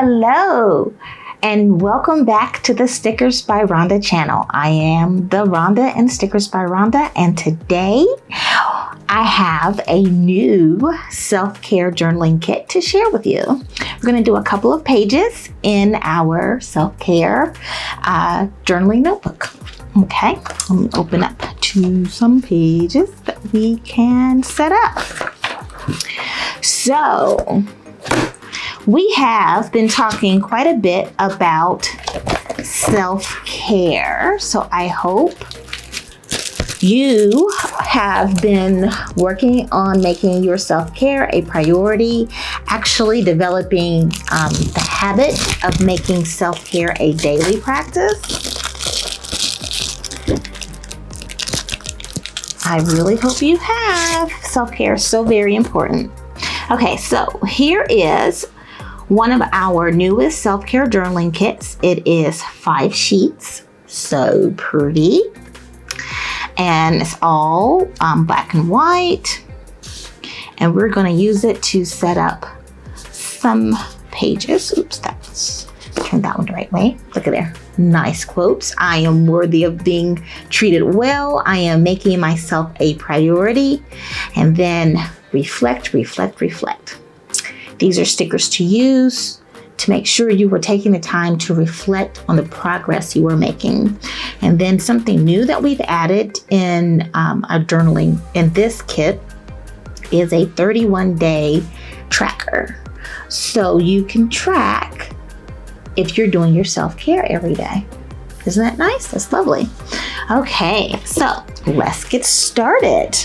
Hello, and welcome back to the Stickers by Rhonda channel. I am the Rhonda and Stickers by Rhonda, and today I have a new self-care journaling kit to share with you. We're going to do a couple of pages in our self-care journaling notebook. Okay, let me open up to some pages that we can set up. So, we have been talking quite a bit about self-care. So I hope you have been working on making your self-care a priority, actually developing the habit of making self-care a daily practice. I really hope you have. Self-care is so very important. Okay, so here is one of our newest self-care journaling kits. It is 5 sheets, so pretty. And it's all black and white. And we're going to use it to set up some pages. Oops, that's turned that one the right way. Look at there. Nice quotes. I am worthy of being treated well. I am making myself a priority. And then reflect, reflect, reflect. These are stickers to use to make sure you were taking the time to reflect on the progress you were making. And then something new that we've added in our journaling in this kit is a 31-day tracker. So you can track if you're doing your self-care every day. Isn't that nice? That's lovely. Okay, so let's get started.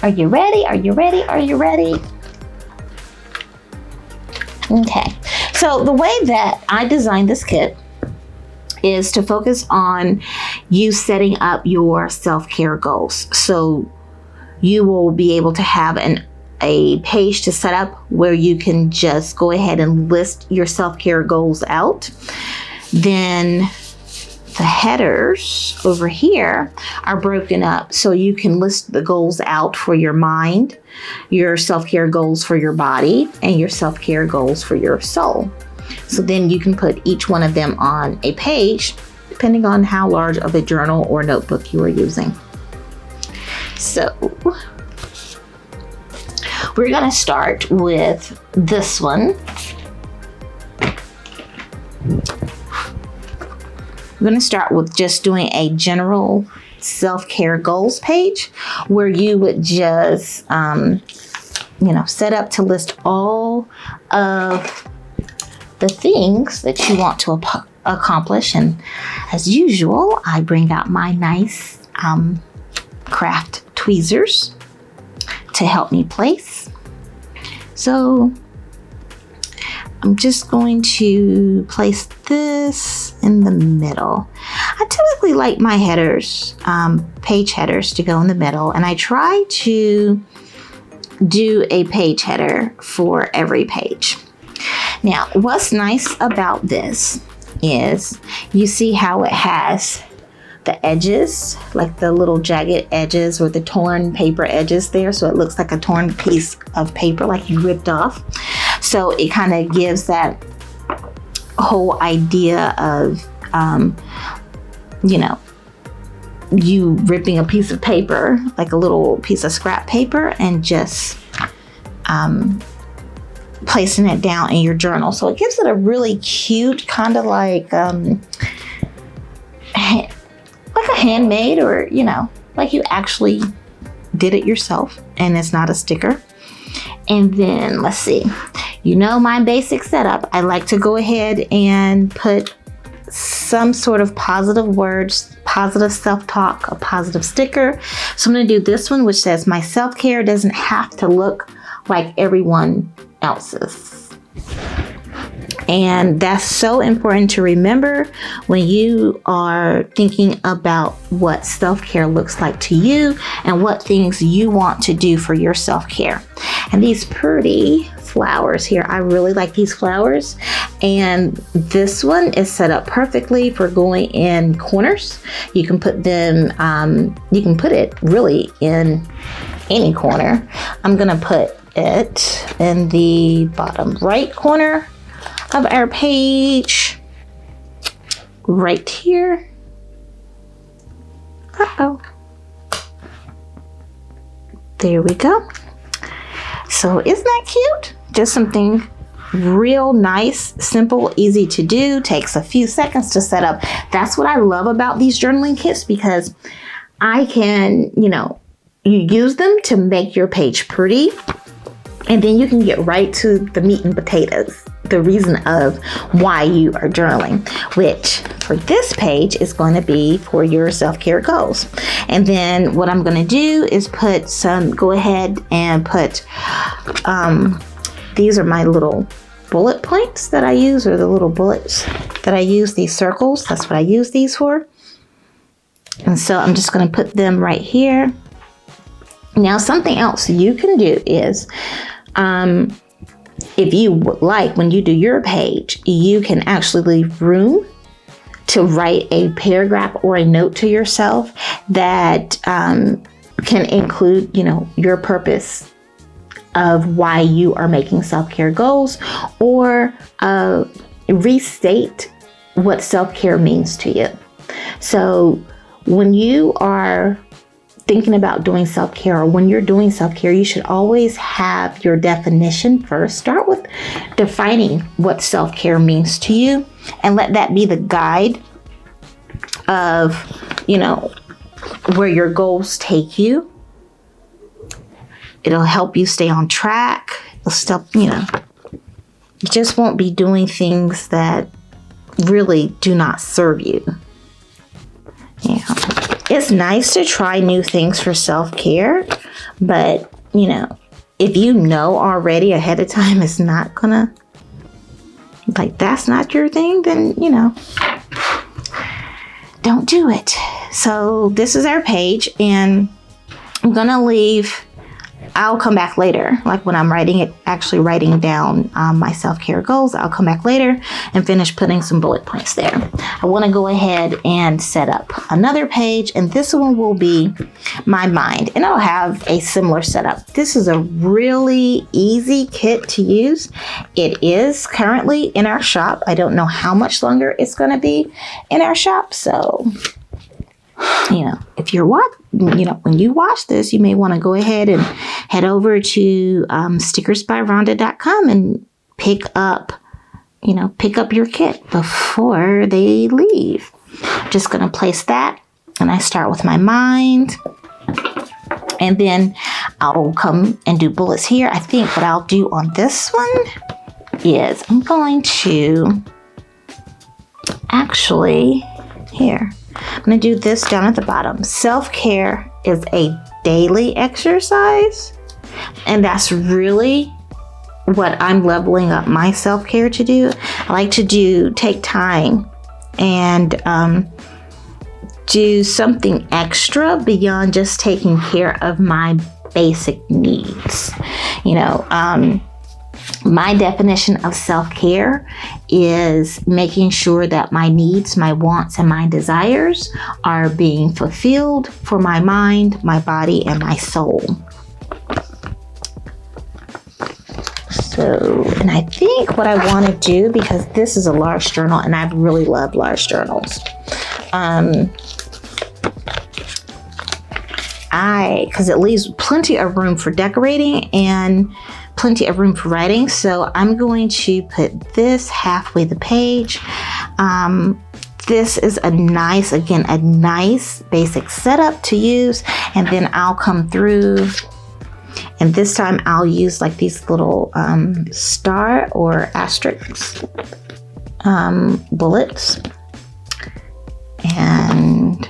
Are you ready? Are you ready? Are you ready? Okay, so the way that I designed this kit is to focus on you setting up your self-care goals. So you will be able to have a page to set up where you can just go ahead and list your self-care goals out. Then the headers over here are broken up so you can list the goals out for your mind, your self-care goals for your body, and your self-care goals for your soul. So then you can put each one of them on a page depending on how large of a journal or notebook you are using. So we're going to start with this one. We're going to start with just doing a general self-care goals page where you would just, set up to list all of the things that you want to accomplish. And as usual, I bring out my nice craft tweezers to help me place. So I'm just going to place this in the middle. I typically like my headers, page headers, to go in the middle, and I try to do a page header for every page. Now, what's nice about this is you see how it has the edges, like the little jagged edges or the torn paper edges there, so it looks like a torn piece of paper, like you ripped off. So it kind of gives that whole idea of, you ripping a piece of paper, like a little piece of scrap paper, and just placing it down in your journal. So it gives it a really cute, kind of like a handmade, or, like you actually did it yourself and it's not a sticker. And then let's see, my basic setup, I like to go ahead and put some sort of positive words, positive self-talk, a positive sticker. So I'm going to do this one, which says, my self-care doesn't have to look like everyone else's. And that's so important to remember when you are thinking about what self-care looks like to you and what things you want to do for your self-care. And these pretty flowers here, I really like these flowers. And this one is set up perfectly for going in corners. You can put them, you can put it really in any corner. I'm gonna put it in the bottom right corner of our page, right here. Uh-oh. There we go. So isn't that cute? Just something real nice, simple, easy to do, takes a few seconds to set up. That's what I love about these journaling kits, because I can, you use them to make your page pretty, and then you can get right to the meat and potatoes, the reason of why you are journaling, which for this page is going to be for your self-care goals. And then what I'm going to do is go ahead and put, these are my little bullet points that I use, or the little bullets that I use, these circles. That's what I use these for. And so I'm just going to put them right here. Now, something else you can do is, if you would like, when you do your page, you can actually leave room to write a paragraph or a note to yourself that can include, your purpose of why you are making self-care goals, or restate what self-care means to you. So when you are thinking about doing self-care, or when you're doing self-care, you should always have your definition first. Start with defining what self-care means to you, and let that be the guide of, where your goals take you. It'll help you stay on track. It'll stop, you just won't be doing things that really do not serve you. It's nice to try new things for self-care, but, if you know already ahead of time it's not gonna, that's not your thing, then, don't do it. So this is our page, and I'm gonna leave, I'll come back later, when I'm actually writing down my self-care goals. I'll come back later and finish putting some bullet points there. I want to go ahead and set up another page, and this one will be my mind, and I'll have a similar setup. This is a really easy kit to use. It is currently in our shop. I don't know how much longer it's going to be in our shop, so if you're when you watch this, you may want to go ahead and head over to stickersbyrhonda.com and pick up your kit before they leave. Just going to place that, and I start with my mind, and then I'll come and do bullets here. I think what I'll do on this one is I'm going to actually here. I'm going to do this down at the bottom. Self-care is a daily exercise, and that's really what I'm leveling up my self-care to do. I like to take time and do something extra beyond just taking care of my basic needs. My definition of self-care is making sure that my needs, my wants, and my desires are being fulfilled for my mind, my body, and my soul. So, and I think what I want to do, because this is a large journal and I really love large journals, because it leaves plenty of room for decorating and plenty of room for writing. So I'm going to put this halfway the page. This is a nice basic setup to use. And then I'll come through, and this time I'll use these little star or asterisk bullets. And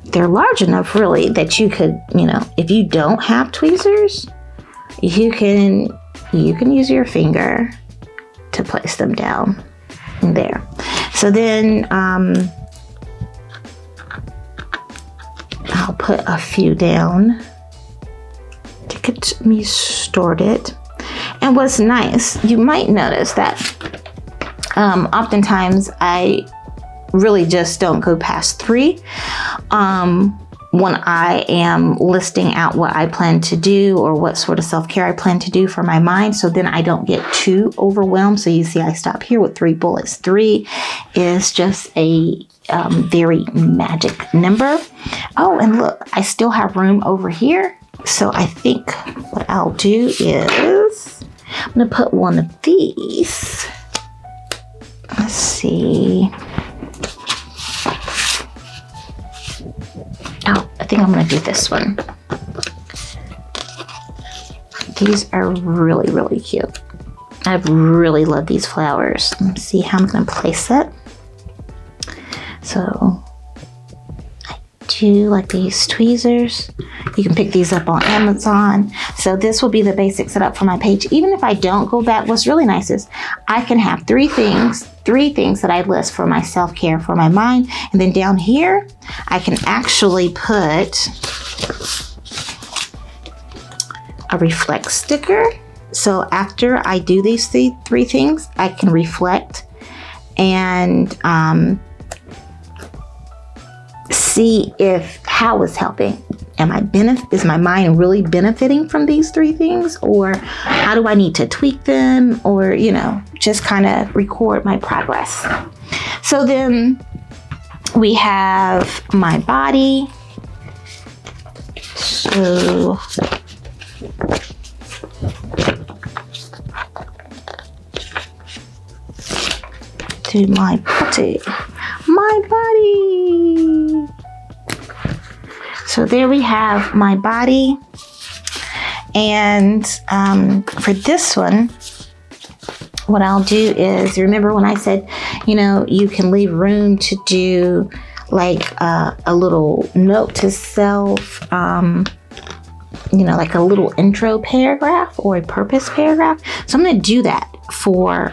they're large enough really that you could, if you don't have tweezers, you can use your finger to place them down there. So then I'll put a few down to get me started. And what's nice, you might notice that oftentimes I really just don't go past 3. when I am listing out what I plan to do or what sort of self-care I plan to do for my mind. So then I don't get too overwhelmed. So you see, I stop here with 3 bullets. 3 is just a very magic number. Oh, and look, I still have room over here. So I think what I'll do is I'm going to put one of these. Let's see. Oh, I think I'm going to do this one. These are really, really cute. I really love these flowers. Let's see how I'm going to place it. So I do like these tweezers. You can pick these up on Amazon. So this will be the basic setup for my page. Even if I don't go back, what's really nice is I can have 3 things that I list for my self-care for my mind. And then down here, I can actually put a reflect sticker. So after I do these 3 things, I can reflect and see if how it's helping. Is my mind really benefiting from these 3 things, or how do I need to tweak them, or just kind of record my progress. So then we have my body. So to my body. So there we have my body. And for this one, what I'll do is, remember when I said, you can leave room to do like a little note to self, like a little intro paragraph or a purpose paragraph. So I'm going to do that for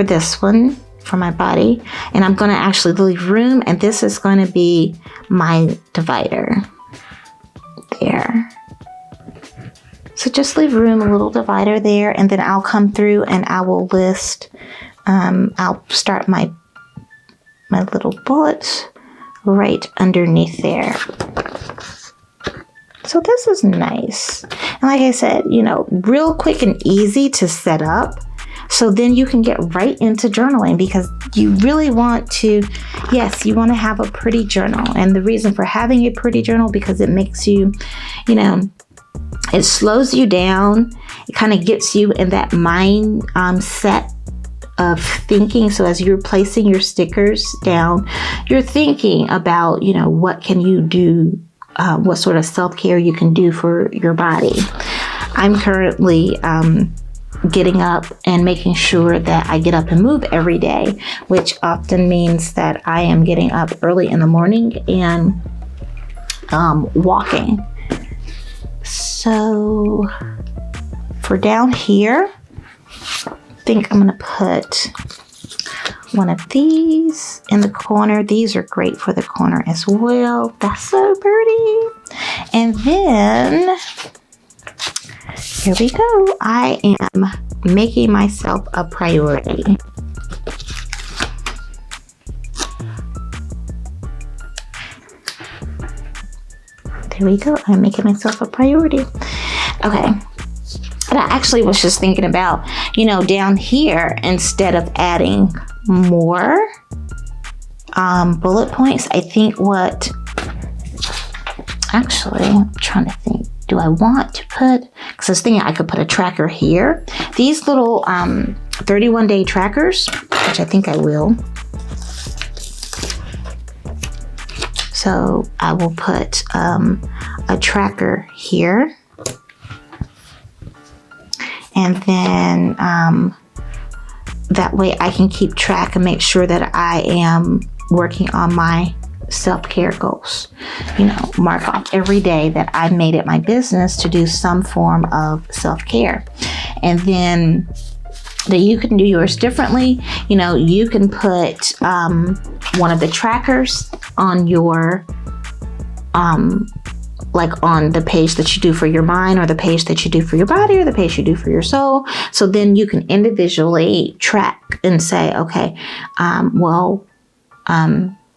this one, for my body, and I'm going to actually leave room, and this is going to be my divider there. So just leave room, a little divider there, and then I'll come through and I will list, I'll start my little bullets right underneath there. So this is nice. And like I said, real quick and easy to set up. So then you can get right into journaling, because you really want to, yes, you want to have a pretty journal. And the reason for having a pretty journal, because it makes you, it slows you down. It kind of gets you in that mind set of thinking. So as you're placing your stickers down, you're thinking about, what can you do, what sort of self-care you can do for your body. I'm currently getting up and making sure that I get up and move every day, which often means that I am getting up early in the morning and walking. So for down here, I think I'm going to put one of these in the corner. These are great for the corner as well. That's so pretty. And then here we go. I am making myself a priority. There we go. I'm making myself a priority. Okay. And I actually was just thinking about, down here, instead of adding more bullet points, I think actually, I'm trying to think. Do I want to put, because I was thinking I could put a tracker here. These little 31-day trackers, which I think I will. So I will put a tracker here. And then that way I can keep track and make sure that I am working on my self-care goals. Mark off every day that I made it my business to do some form of self-care. And then that you can do yours differently. You can put one of the trackers on your like on the page that you do for your mind, or the page that you do for your body, or the page you do for your soul. So then you can individually track and say, okay,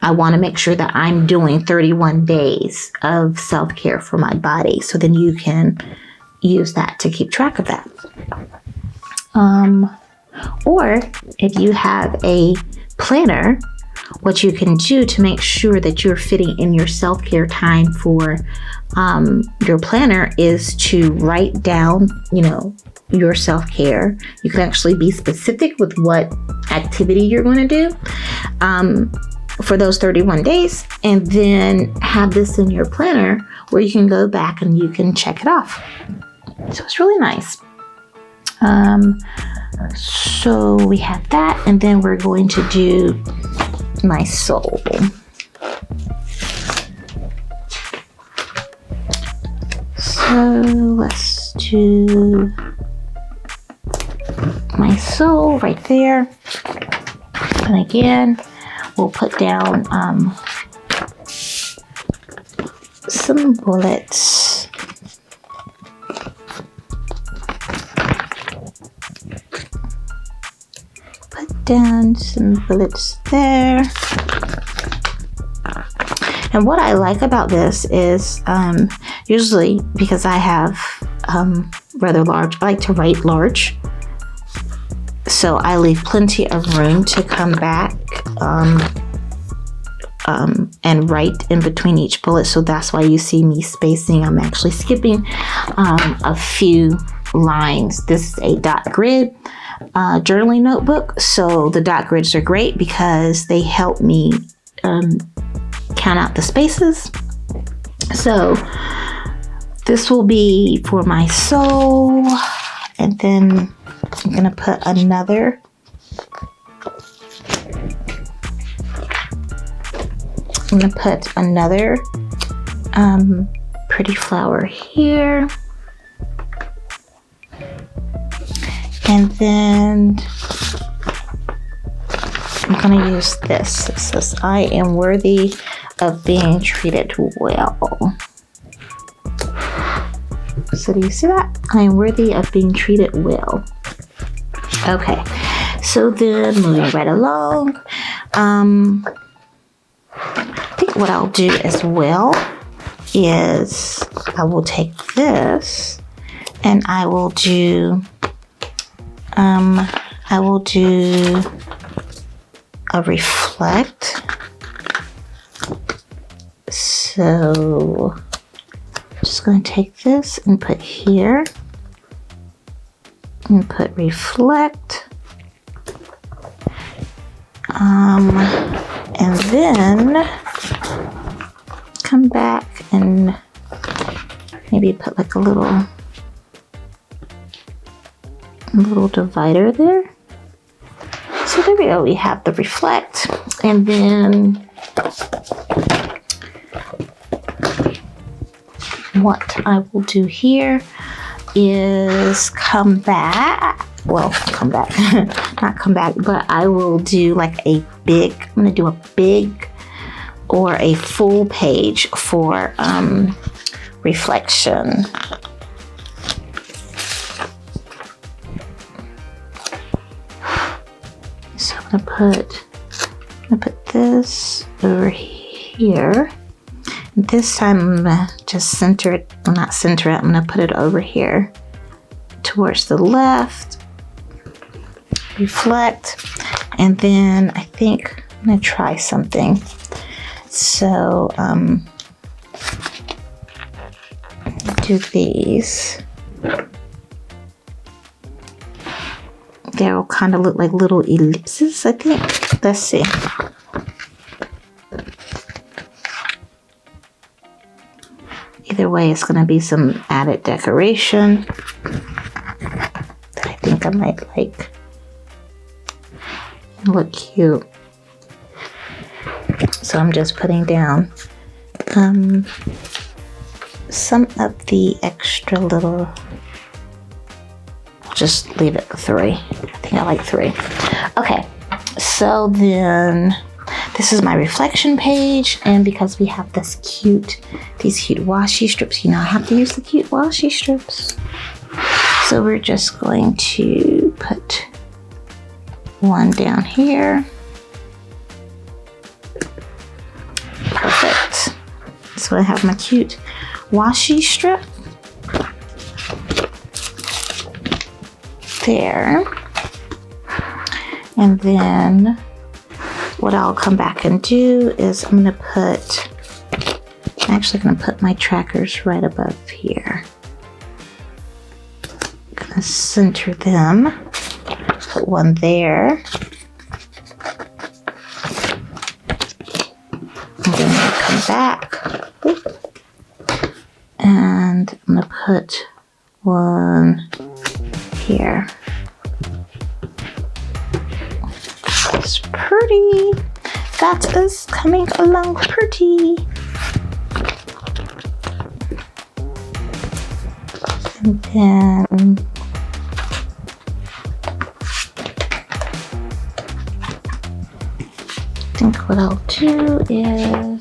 I want to make sure that I'm doing 31 days of self-care for my body. So then you can use that to keep track of that. Or if you have a planner, what you can do to make sure that you're fitting in your self-care time for your planner is to write down, your self-care. You can actually be specific with what activity you're going to do for those 31 days, and then have this in your planner where you can go back and you can check it off. So it's really nice. So we have that, and then we're going to do my soul. So let's do my soul right there. And again, we'll put down some bullets. Put down some bullets there. And what I like about this is usually, because I have rather large, I like to write large. So I leave plenty of room to come back and write in between each bullet. So that's why you see me spacing. I'm actually skipping a few lines. This is a dot grid journaling notebook. So the dot grids are great because they help me count out the spaces. So this will be for my soul, and then I'm gonna put another pretty flower here, and then I'm gonna use this. It says, I am worthy of being treated well. So do you see that? I am worthy of being treated well. Okay, so then moving right along, I think what I'll do as well is I will take this and I will do a reflect. So just going to take this and put here and put reflect. And then come back and maybe put like a little divider there. So there we go, we have the reflect. And then what I will do here is not come back, but I will do like I'm gonna do a big or a full page for reflection. So I'm gonna put this over here. This time I'm gonna just center it, well, not center it, I'm gonna put it over here towards the left, reflect, and then I think I'm gonna try something. So do these. They'll kind of look like little ellipses, I think. Let's see. Either way, it's going to be some added decoration that I think I might like. Look cute. So I'm just putting down some of the extra little, just leave it 3. I think I like 3. Okay, so then this is my reflection page, and because we have these cute washi strips, I have to use the cute washi strips. So we're just going to put one down here. So I have my cute washi strip there. And then what I'll come back and do is I'm actually gonna put my trackers right above here. Gonna center them, put one there. I'm gonna come back. And I'm gonna put one here. It's pretty. That is coming along pretty. And then I think what I'll do is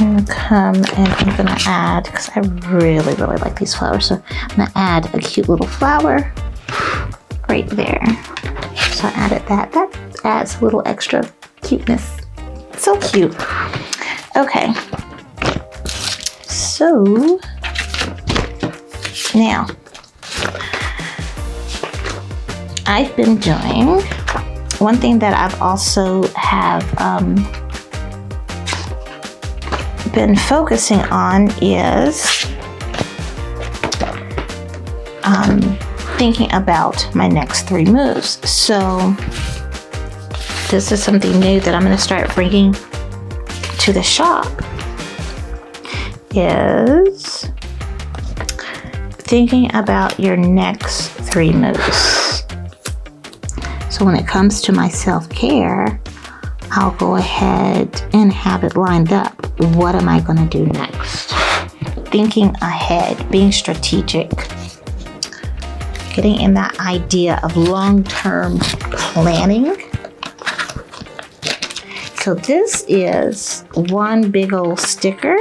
I'm gonna come and I'm gonna add, because I really like these flowers, so I'm gonna add a cute little flower right there. So I added that. That adds a little extra cuteness. So cute. Okay. So now I've been doing one thing that I've also been focusing on is thinking about my next 3 moves. So this is something new that I'm going to start bringing to the shop, is thinking about your next 3 moves. So when it comes to my self-care, I'll go ahead and have it lined up. What am I going to do next? Thinking ahead, being strategic, getting in that idea of long-term planning. So this is one big old sticker,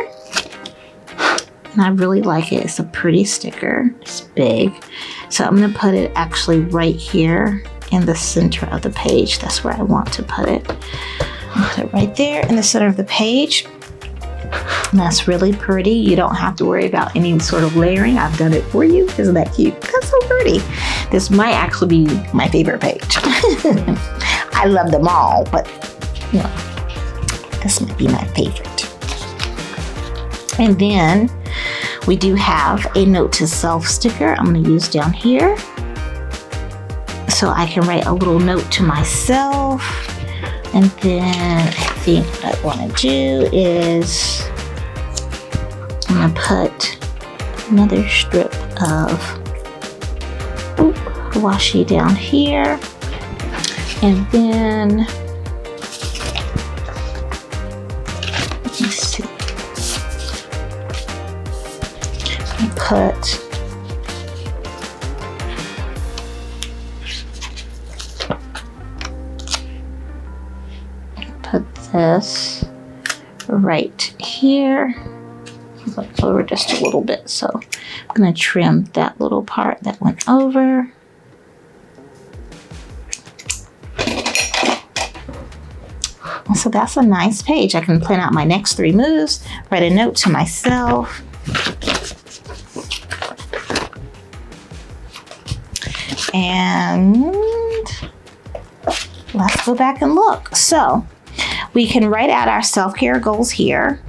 and I really like it. It's a pretty sticker. It's big. So I'm going to put it actually right here in the center of the page. That's where I want to put it. I'll put it right there in the center of the page. And that's really pretty. You don't have to worry about any sort of layering. I've done it for you. Isn't that cute? That's so pretty. This might actually be my favorite page. I love them all, but you know, this might be my favorite. And then we do have a note to self sticker I'm going to use down here. So I can write a little note to myself. And then I think what I want to do is I'm going to put another strip of washi down here. And then let's see. I put this right here. Over just a little bit, so I'm going to trim that little part that went over. So that's a nice page. I can plan out my next 3 moves, write a note to myself. And let's go back and look. So we can write out our self-care goals here.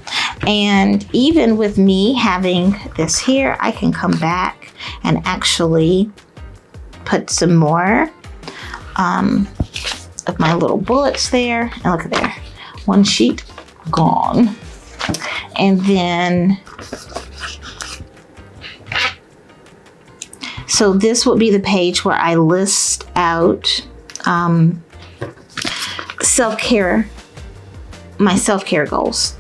And even with me having this here, I can come back and actually put some more of my little bullets there. And look at there, one sheet gone. And then, so this will be the page where I list out self-care, my self-care goals.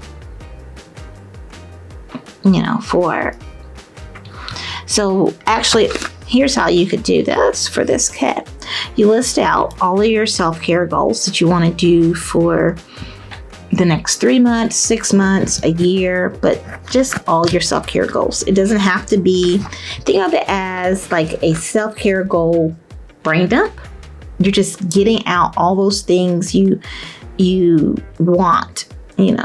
You know, so actually, here's how you could do this for this kit. You list out all of your self-care goals that you want to do for the next 3 months, 6 months, a year, but just all your self-care goals. It doesn't have to be, think of it as like a self-care goal brain dump. You're just getting out all those things you you want, you've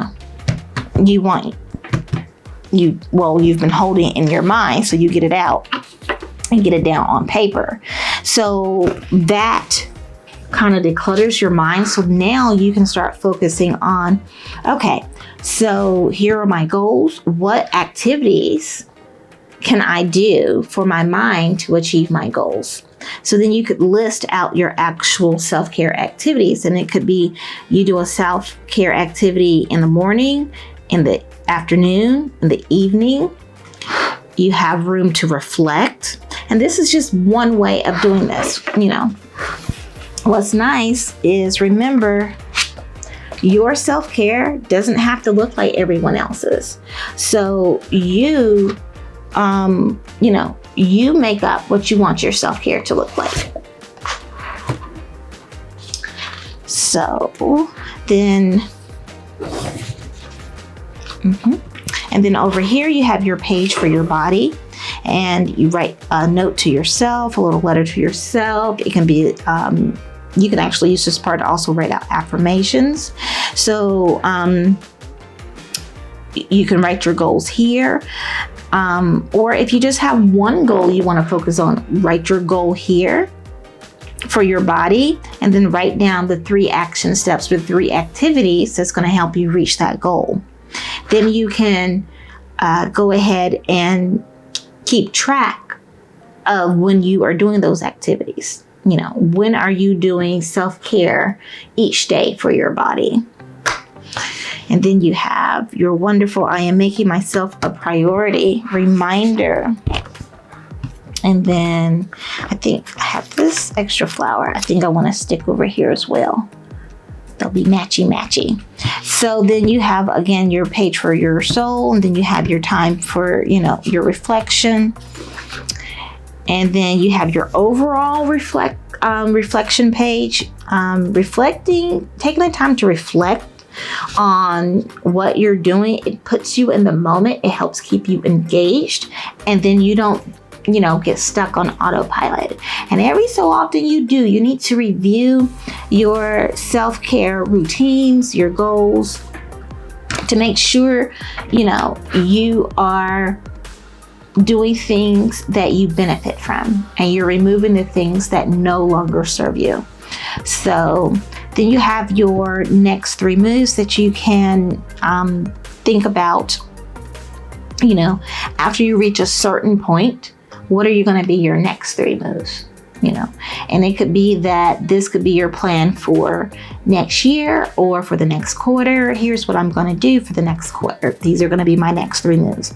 been holding it in your mind, so you get it out and get it down on paper. So that kind of declutters your mind. So now you can start focusing on, okay, so here are my goals. What activities can I do for my mind to achieve my goals? So then you could list out your actual self-care activities. And it could be you do a self-care activity in the morning, in the afternoon, in the evening. You have room to reflect. And this is just one way of doing this. What's nice is, remember, your self-care doesn't have to look like everyone else's. So you make up what you want your self-care to look like. So then, and then over here you have your page for your body, and you write a note to yourself, a little letter to yourself. It can be, you can actually use this part to also write out affirmations. So you can write your goals here. Or if you just have one goal you want to focus on, write your goal here for your body, and then write down the 3 action steps with 3 activities that's going to help you reach that goal. Then you can go ahead and keep track of when you are doing those activities. When are you doing self-care each day for your body? And then you have your wonderful, I am making myself a priority reminder. And then I think I have this extra flower. I think I want to stick over here as well. They'll be matchy. So then you have, again, your page for your soul. And then you have your time for, your reflection. And then you have your overall reflection page. Taking the time to reflect on what you're doing, it puts you in the moment. It helps keep you engaged, and then you don't get stuck on autopilot. And every so often you need to review your self-care routines, your goals, to make sure you are doing things that you benefit from, and you're removing the things that no longer serve you. So then you have your next 3 moves that you can think about. After you reach a certain point, what are you going to be your next 3 moves? And it could be that this could be your plan for next year or for the next quarter. Here's what I'm going to do for the next quarter. These are going to be my next 3 moves.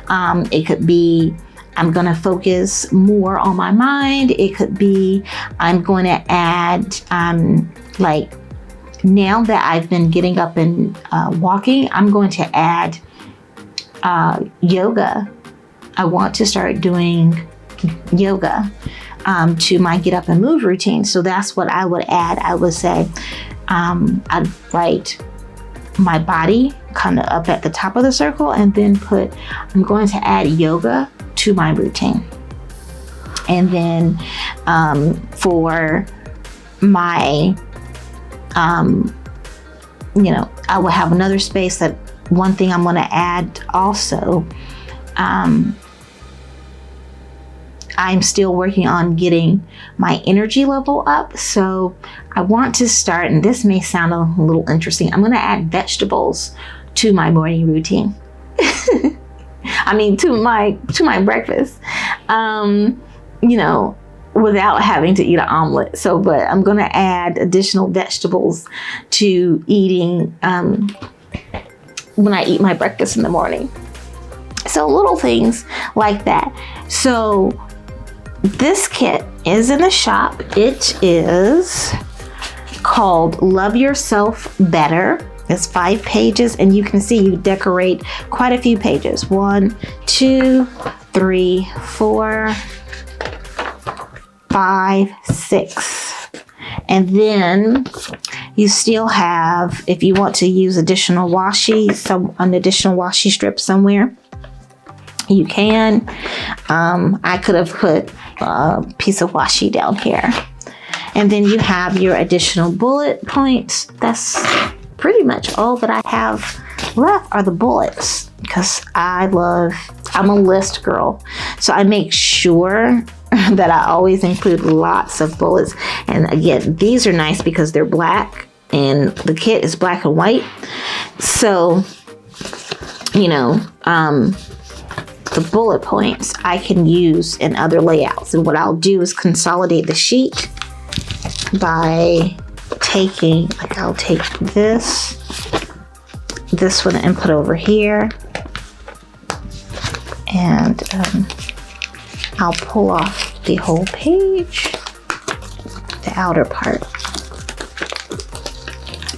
It could be, I'm going to focus more on my mind. It could be, I'm going to add, now that I've been getting up and walking, I'm going to add yoga. I want to start doing yoga to my get up and move routine. So that's what I would add. I would say, I'd write my body kind of up at the top of the circle, and then I'm going to add yoga to my routine. And then for my, I will have another space that one thing I'm going to add also. I'm still working on getting my energy level up. So I want to start, and this may sound a little interesting, I'm going to add vegetables to my morning routine. to my breakfast, without having to eat an omelet. So, but I'm going to add additional vegetables to eating when I eat my breakfast in the morning. So little things like that. So this kit is in the shop. It is called Love Yourself Better. It's 5 pages, and you can see you decorate quite a few pages. 1, 2, 3, 4, 5, 6. And then you still have, if you want to use additional washi, an additional washi strip somewhere, you can. I could have put a piece of washi down here. And then you have your additional bullet points. That's pretty much all that I have left are the bullets, because I'm a list girl. So I make sure that I always include lots of bullets. And again, these are nice because they're black and the kit is black and white. So, you know, the bullet points I can use in other layouts. And what I'll do is consolidate the sheet by taking, like I'll take this one and put over here. And I'll pull off the whole page, the outer part,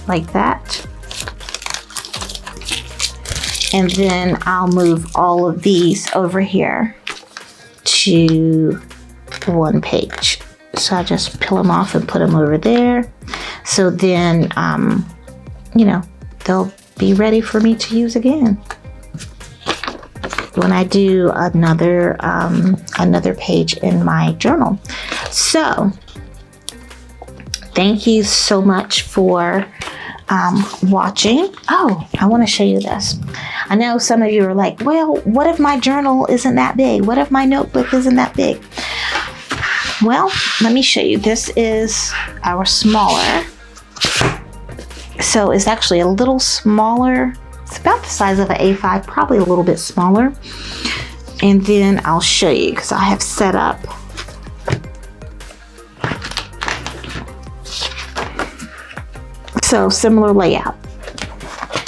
like that. And then I'll move all of these over here to one page. So I just peel them off and put them over there. So then, you know, they'll be ready for me to use again when I do another page in my journal. So thank you so much for watching. Oh, I want to show you this. I know some of you are like, well, what if my journal isn't that big? What if my notebook isn't that big? Well, let me show you. This is our smaller. So it's actually a little smaller. It's about the size of an A5, probably a little bit smaller. And then I'll show you, because I have set up so similar layout.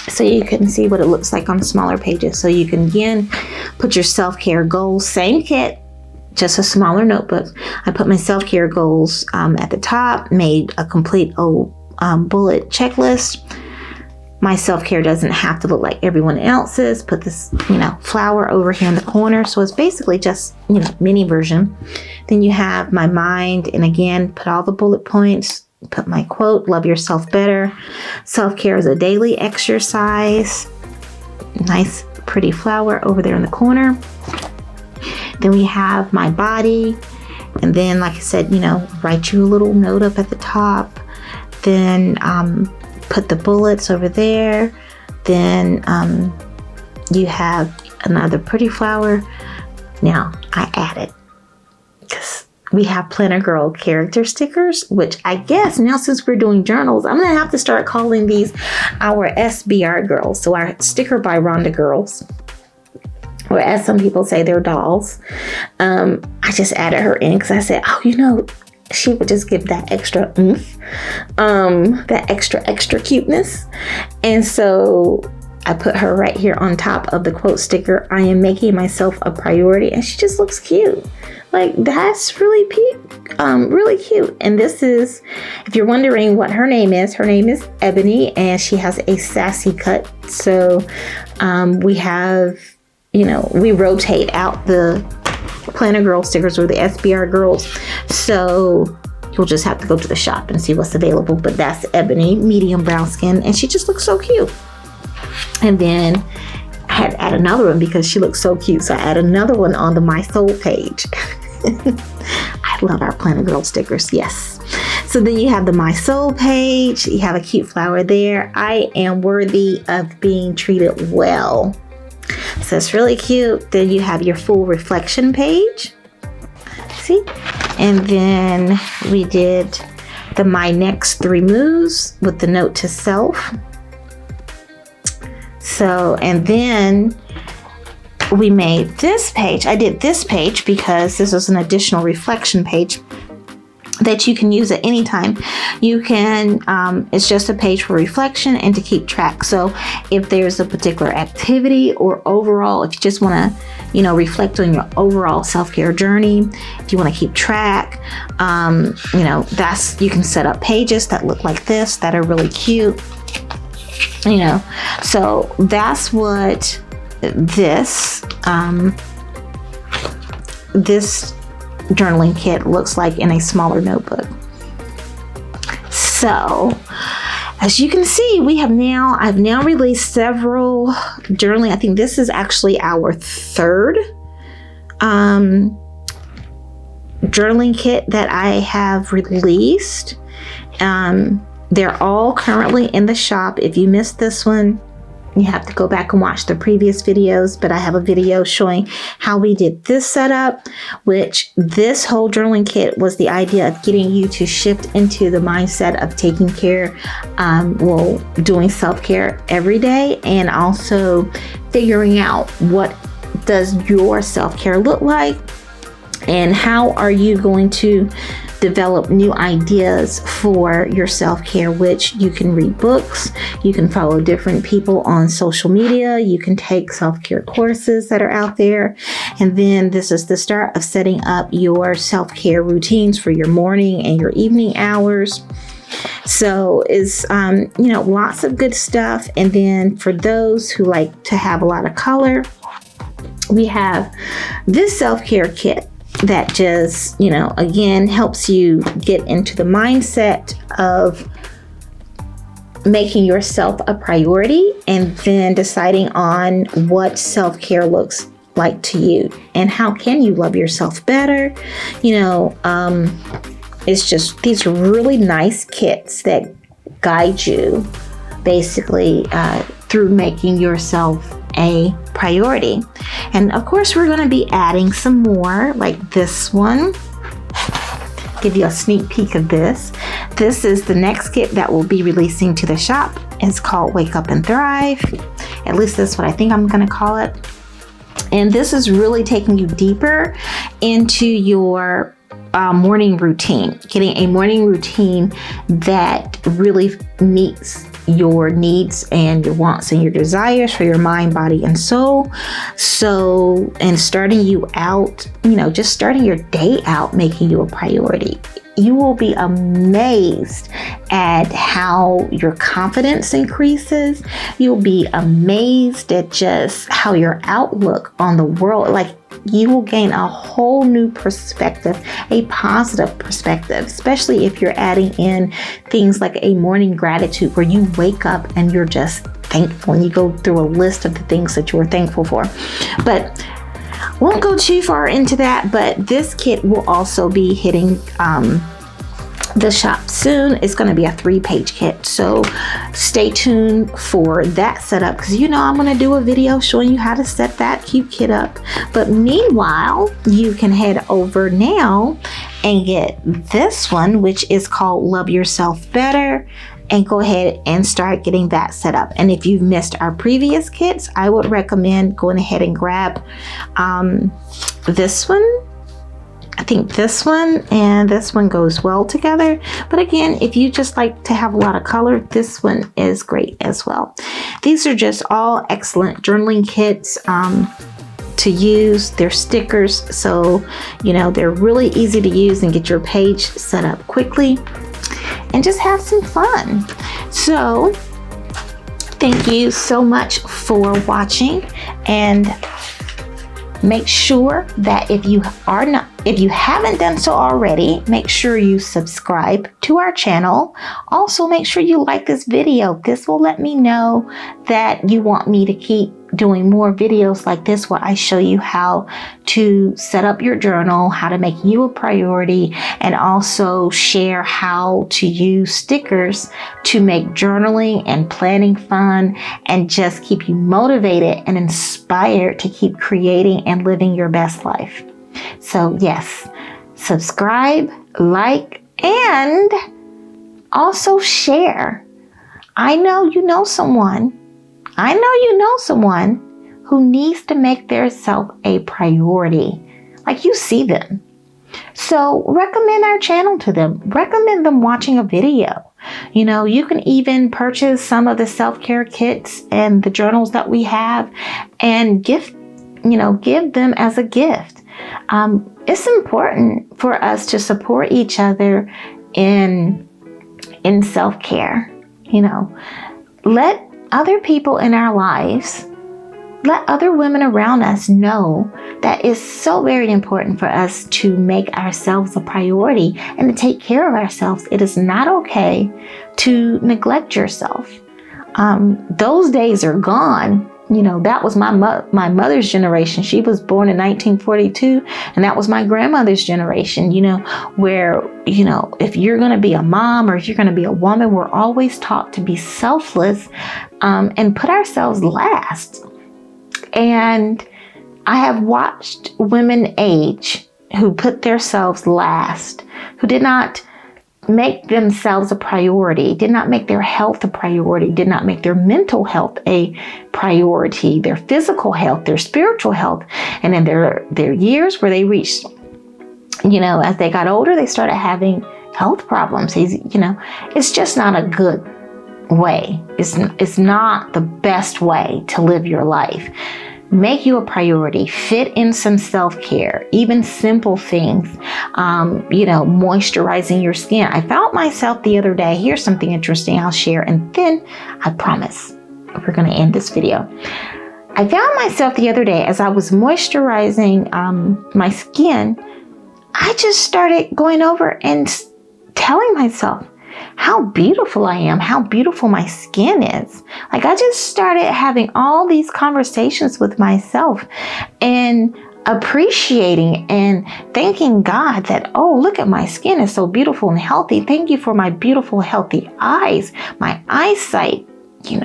So you can see what it looks like on smaller pages. So you can again put your self-care goals, same kit, just a smaller notebook. I put my self-care goals at the top, made a complete bullet checklist. My self-care doesn't have to look like everyone else's. Put this, you know, flower over here in the corner. So it's basically just, you know, mini version. Then you have my mind, and again, put all the bullet points. Put my quote, love yourself better. Self-care is a daily exercise. Nice, pretty flower over there in the corner. Then we have my body. And then, like I said, you know, write you a little note up at the top. Then put the bullets over there. Then you have another pretty flower. Now, I added, because we have Planner Girl character stickers, which I guess now since we're doing journals, I'm going to have to start calling these our SBR girls. So our Sticker by Rhonda girls, or as some people say, they're dolls. I just added her in because I said, oh, you know, she would just give that extra oomph, that extra cuteness. And so I put her right here on top of the quote sticker, I am making myself a priority. And she just looks cute. Like, that's really cute. And this is, if you're wondering what her name is Ebony, and she has a sassy cut. So we have, you know, we rotate out the Planner Girl stickers or the SBR girls. So you'll just have to go to the shop and see what's available. But that's Ebony, medium brown skin, and she just looks so cute. And then I had to add another one because she looks so cute. So I add another one on the My Soul page. I love our Planner Girl stickers. Yes. So then you have the My Soul page. You have a cute flower there. I am worthy of being treated well. So it's really cute. Then you have your full reflection page. See? And then we did the My Next 3 Moves with the note to self. So, and then we made this page. I did this page because this is an additional reflection page that you can use at any time. You can, it's just a page for reflection and to keep track. So if there's a particular activity or overall, if you just want to, you know, reflect on your overall self-care journey, if you want to keep track, you know, you can set up pages that look like this, that are really cute, you know. So that's what this journaling kit looks like in a smaller notebook. So as you can see, I've now released several journaling. I think this is actually our third journaling kit that I have released. They're all currently in the shop. If you missed this one, you have to go back and watch the previous videos, but I have a video showing how we did this setup, which this whole journaling kit was the idea of getting you to shift into the mindset of taking care, doing self-care every day, and also figuring out what does your self-care look like and how are you going to develop new ideas for your self-care, which you can read books, you can follow different people on social media, you can take self-care courses that are out there. And then this is the start of setting up your self-care routines for your morning and your evening hours. So it's, lots of good stuff. And then for those who like to have a lot of color, we have this self-care kit that just, again, helps you get into the mindset of making yourself a priority and then deciding on what self-care looks like to you and how can you love yourself better. It's just these really nice kits that guide you basically through making yourself a priority. And of course, we're going to be adding some more, like this one. Give you a sneak peek of this. This is the next kit that we'll be releasing to the shop. It's called Wake Up and Thrive. At least that's what I think I'm going to call it. And this is really taking you deeper into your morning routine, getting a morning routine that really meets your needs and your wants and your desires for your mind, body, and soul. So, and starting you out, just starting your day out, making you a priority. You will be amazed at how your confidence increases. You'll be amazed at just how your outlook on the world, you will gain a whole new perspective, a positive perspective, especially if you're adding in things like a morning gratitude where you wake up and you're just thankful and you go through a list of the things that you were thankful for. But won't go too far into that, but this kit will also be hitting the shop soon. It's going to be a 3-page kit, so stay tuned for that setup because I'm going to do a video showing you how to set that cute kit up. But meanwhile, you can head over now and get this one, which is called Love Yourself Better, and go ahead and start getting that set up. And if you've missed our previous kits, I would recommend going ahead and grab this one. I think this one and this one goes well together. But again, if you just like to have a lot of color, this one is great as well. These are just all excellent journaling kits to use. They're stickers, so they're really easy to use and get your page set up quickly and just have some fun. So thank you so much for watching, and make sure that if you haven't done so already, make sure you subscribe to our channel. Also, make sure you like this video. This will let me know that you want me to keep doing more videos like this where I show you how to set up your journal, how to make you a priority, and also share how to use stickers to make journaling and planning fun and just keep you motivated and inspired to keep creating and living your best life. So yes, subscribe, like, and also share. I know you know someone who needs to make their self a priority. Like, you see them. So recommend our channel to them. Recommend them watching a video. You can even purchase some of the self-care kits and the journals that we have and give them as a gift. It's important for us to support each other in self-care. Let other people in our lives, let other women around us know that it's so very important for us to make ourselves a priority and to take care of ourselves. It is not okay to neglect yourself. Those days are gone That was my mother's generation. She was born in 1942, and that was my grandmother's generation, where, if you're going to be a mom or if you're going to be a woman, we're always taught to be selfless and put ourselves last. And I have watched women age who put themselves last, who did not make themselves a priority, did not make their health a priority, did not make their mental health a priority, their physical health, their spiritual health. And in their years where they reached, as they got older, they started having health problems. It's just not a good way. It's not the best way to live your life. Make you a priority. Fit in some self-care, even simple things, moisturizing your skin. I found myself the other day, here's something interesting I'll share, and then I promise we're going to end this video. I found myself the other day as I was moisturizing my skin, I just started going over and telling myself how beautiful I am, how beautiful my skin is. Like, I just started having all these conversations with myself and appreciating and thanking God that, oh, look at my skin is so beautiful and healthy. Thank you for my beautiful, healthy eyes, my eyesight.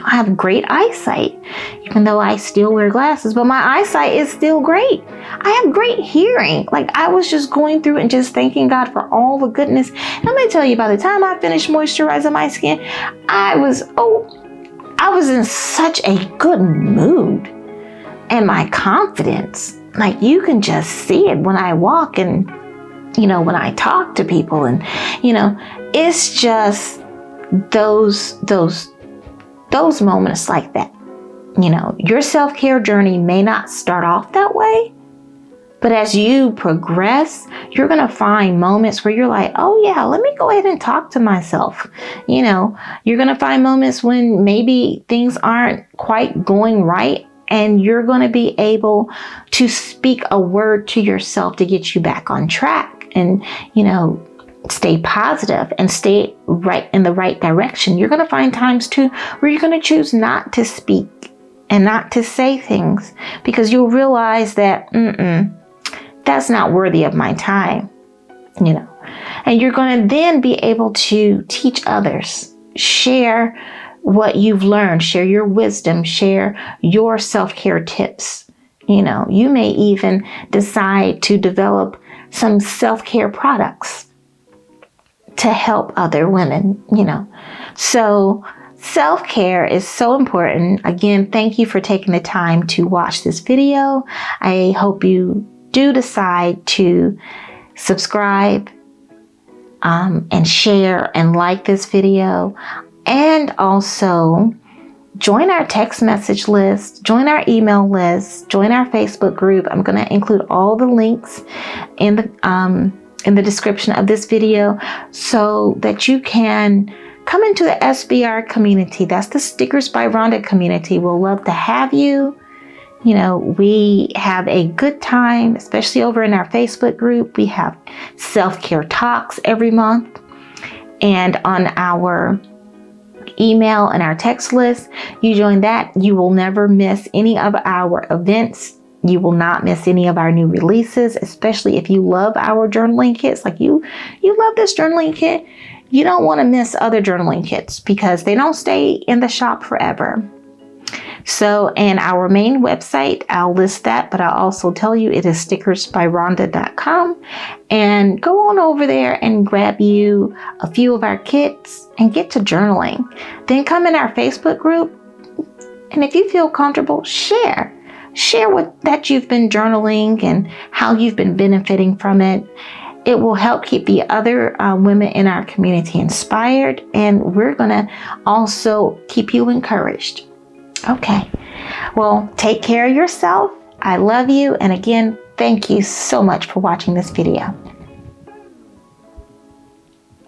I have great eyesight, even though I still wear glasses, but my eyesight is still great. I have great hearing. Like, I was just going through and just thanking God for all the goodness. And let me tell you, by the time I finished moisturizing my skin, I was in such a good mood, and my confidence, like, you can just see it when I walk and, when I talk to people, and, it's just those moments like that. Your self-care journey may not start off that way, but as you progress, you're going to find moments where you're like, oh yeah, let me go ahead and talk to myself. You're going to find moments when maybe things aren't quite going right, and you're going to be able to speak a word to yourself to get you back on track and, stay positive and stay right in the right direction. You're going to find times too where you're going to choose not to speak and not to say things, because you'll realize that that's not worthy of my time, and you're going to then be able to teach others, share what you've learned, share your wisdom, share your self-care tips. You may even decide to develop some self-care products to help other women, So self-care is so important. Again, thank you for taking the time to watch this video. I hope you do decide to subscribe and share and like this video, and also join our text message list, join our email list, join our Facebook group. I'm going to include all the links in the description of this video so that you can come into the SBR community. That's the Stickers by Rhonda community. We'll love to have you. We have a good time, especially over in our Facebook group. We have self-care talks every month, and on our email and our text list, you join that, you will never miss any of our events. You will not miss any of our new releases, especially if you love our journaling kits. Like, you love this journaling kit. You don't want to miss other journaling kits because they don't stay in the shop forever. So, and our main website, I'll list that, but I'll also tell you it is stickersbyrhonda.com. And go on over there and grab you a few of our kits and get to journaling. Then come in our Facebook group, and if you feel comfortable, share what that you've been journaling and how you've been benefiting from it. It will help keep the other women in our community inspired, and we're going to also keep you encouraged. Okay, well, take care of yourself. I love you, and again, thank you so much for watching this video.